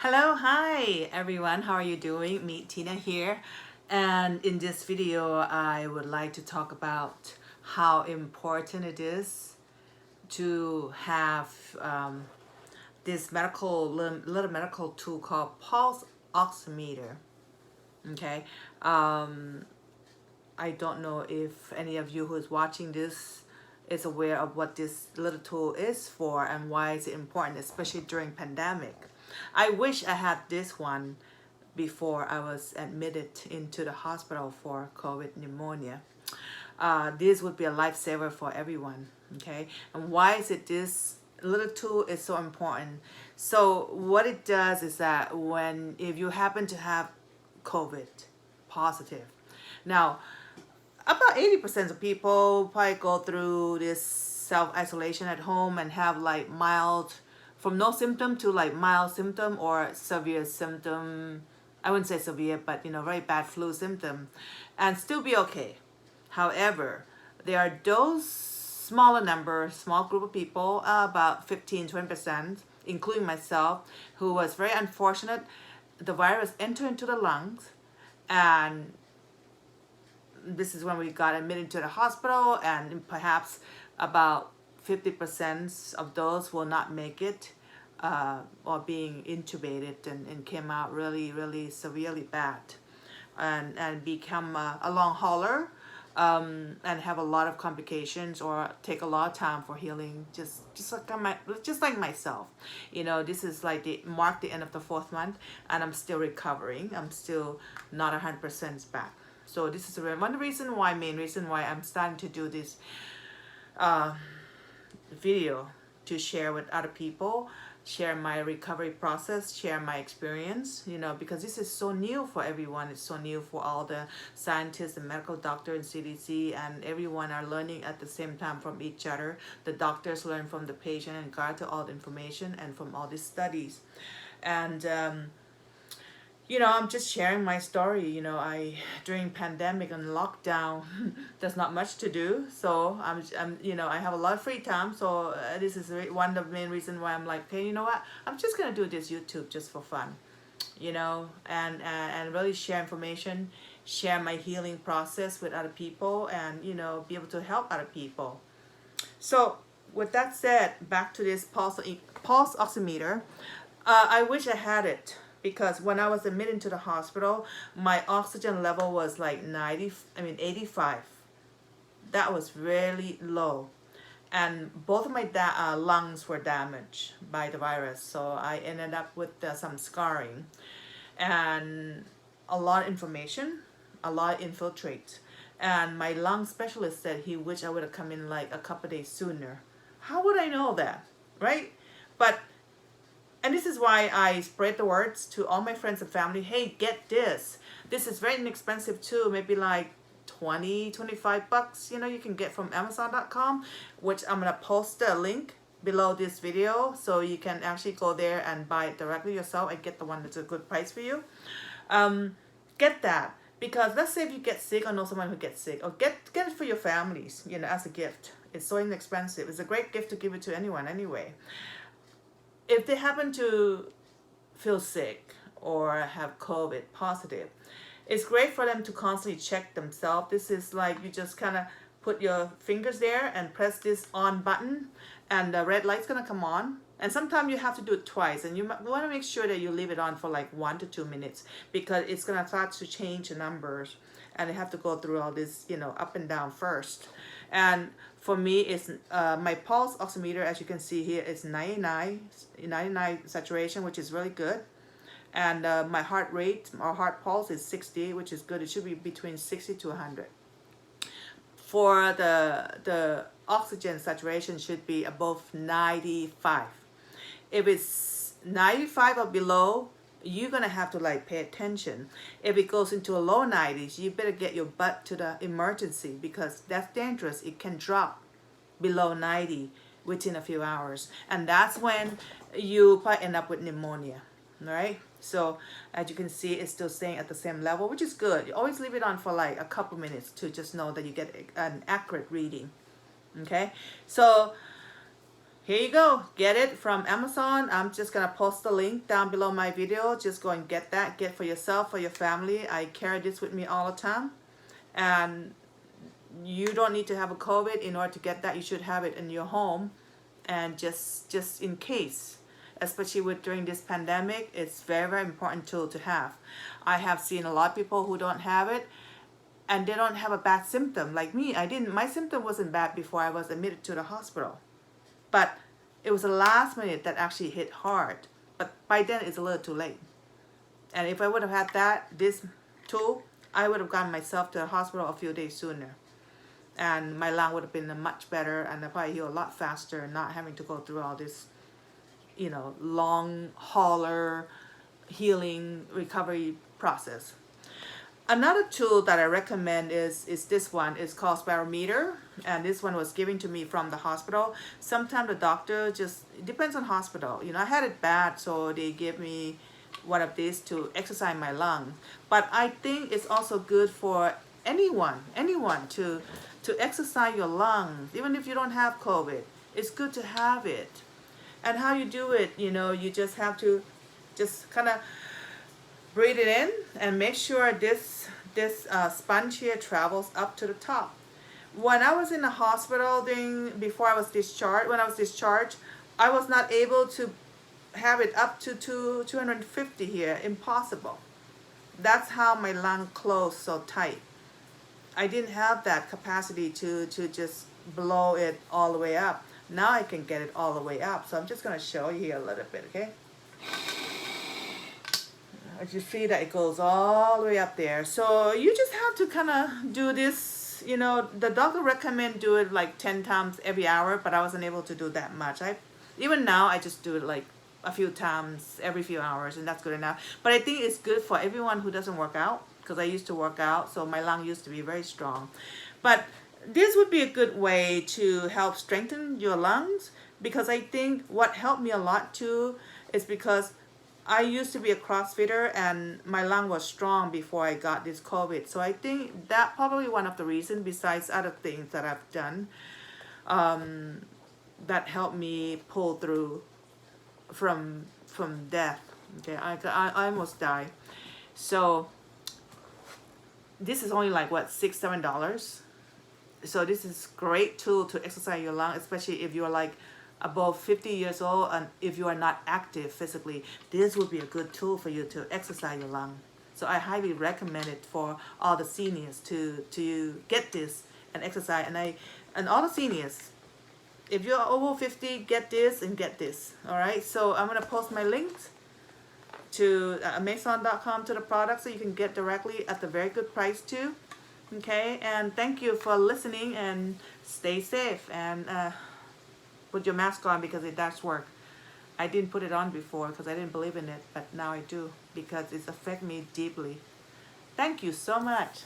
Hello, hi everyone. How are you doing? Meet Tina here. And in this video, I would like to talk about how important it is to have this little medical tool called pulse oximeter. Okay. I don't know if any of you who is watching this is aware of what this little tool is for and why it's important, especially during pandemic. I wish I had this one before I was admitted into the hospital for COVID pneumonia. This would be a lifesaver for everyone. Okay, and why is it this little tool is so important? So what it does is that if you happen to have COVID positive, now about 80% of people probably go through this self-isolation at home and have like mild, from no symptom to like mild symptom or severe symptom. I wouldn't say severe, but very bad flu symptom, and still be okay. However, there are those smaller number, small group of people, about 15-20%, including myself, who was very unfortunate. The virus entered into the lungs, and this is when we got admitted to the hospital, and perhaps about 50% of those will not make it, or being intubated and came out really, really severely bad, and become a long hauler, and have a lot of complications or take a lot of time for healing, just like myself. This is like the end of the 4th month, and I'm still recovering. I'm still not 100% back. So this is main reason why I'm starting to do this video, to share with other people, share my recovery process, share my experience, because this is so new for everyone. It's so new for all the scientists and medical doctors and CDC, and everyone are learning at the same time from each other. The doctors learn from the patient and gather all the information and from all these studies. And I'm just sharing my story. During pandemic and lockdown, there's not much to do, so I have a lot of free time. So this is one of the main reasons why I'm like, hey, you know what? I'm just gonna do this YouTube just for fun, and really share information, share my healing process with other people, and be able to help other people. So with that said, back to this pulse oximeter. I wish I had it, because when I was admitted to the hospital, my oxygen level was like 85. That was really low. And both of my lungs were damaged by the virus. So I ended up with some scarring and a lot of inflammation, a lot of infiltrate. And my lung specialist said he wished I would have come in like a couple of days sooner. How would I know that, right? And this is why I spread the words to all my friends and family. Hey, get this. This is very inexpensive too. Maybe like 20-25 bucks. You can get from Amazon.com, which I'm going to post the link below this video, so you can actually go there and buy it directly yourself and get the one that's a good price for you. Get that, because let's say if you get sick or know someone who gets sick, or get it for your families, as a gift. It's so inexpensive. It's a great gift to give it to anyone anyway. If they happen to feel sick or have COVID positive, it's great for them to constantly check themselves. This is like you just kind of put your fingers there and press this on button, and the red light's going to come on. And sometimes you have to do it twice, and you want to make sure that you leave it on for like 1 to 2 minutes, because it's going to start to change the numbers, and they have to go through all this, up and down first. And for me, it's my pulse oximeter, as you can see here, is 99 saturation, which is really good. And my heart rate, or heart pulse, is 60, which is good. It should be between 60 to 100. For the oxygen saturation should be above 95. If it's 95 or below, you're gonna have to like pay attention. If it goes into a low 90s, you better get your butt to the emergency, because that's dangerous. It can drop below 90 within a few hours, and that's when you probably end up with pneumonia. Right? So as you can see, it's still staying at the same level, which is good. You always leave it on for like a couple minutes to just know that you get an accurate reading. Okay, so here you go. Get it from Amazon. I'm just gonna post the link down below my video. Just go and get that. Get for yourself, for your family. I carry this with me all the time. And you don't need to have a COVID in order to get that. You should have it in your home, and just in case, especially with during this pandemic, it's very important tool to have. I have seen a lot of people who don't have it, and they don't have a bad symptom like me. My symptom wasn't bad before I was admitted to the hospital, but it was the last minute that actually hit hard. But by then it's a little too late. And if I would have had this tool, I would have gotten myself to the hospital a few days sooner. And my lung would have been much better, and I'd probably heal a lot faster, and not having to go through all this, long hauler healing recovery process. Another tool that I recommend is this one. It's called Spirometer, and this one was given to me from the hospital. Sometimes the doctor it depends on hospital. I had it bad, so they gave me one of these to exercise my lung. But I think it's also good for anyone to exercise your lungs, even if you don't have COVID. It's good to have it. And how you do it, you just have to just kind of breathe it in and make sure this sponge here travels up to the top. When I was in the hospital when I was discharged, I was not able to have it up to 250 here. Impossible. That's how my lung closed so tight. I didn't have that capacity to just blow it all the way up. Now I can get it all the way up. So I'm just going to show you here a little bit, okay? As you see that it goes all the way up there. So you just have to kind of do this, the doctor recommend do it like 10 times every hour, but I wasn't able to do that much. Even now I just do it like a few times every few hours, and that's good enough. But I think it's good for everyone who doesn't work out, because I used to work out, so my lung used to be very strong. But this would be a good way to help strengthen your lungs, because I think what helped me a lot too is because I used to be a CrossFitter and my lung was strong before I got this COVID. So I think that probably one of the reasons, besides other things that I've done, that helped me pull through from death. Okay, I almost died. So this is only like what, $6-7. So this is great tool to exercise your lung, especially if you're like above 50 years old, and if you are not active physically, this would be a good tool for you to exercise your lung. So I highly recommend it for all the seniors to get this and exercise. And all the seniors, if you're over 50, get this and get this. All right. So I'm gonna post my links to Amazon.com to the product, so you can get directly at the very good price too. Okay. And thank you for listening, and stay safe, and put your mask on, because it does work. I didn't put it on before because I didn't believe in it, but now I do, because it's affected me deeply. Thank you so much.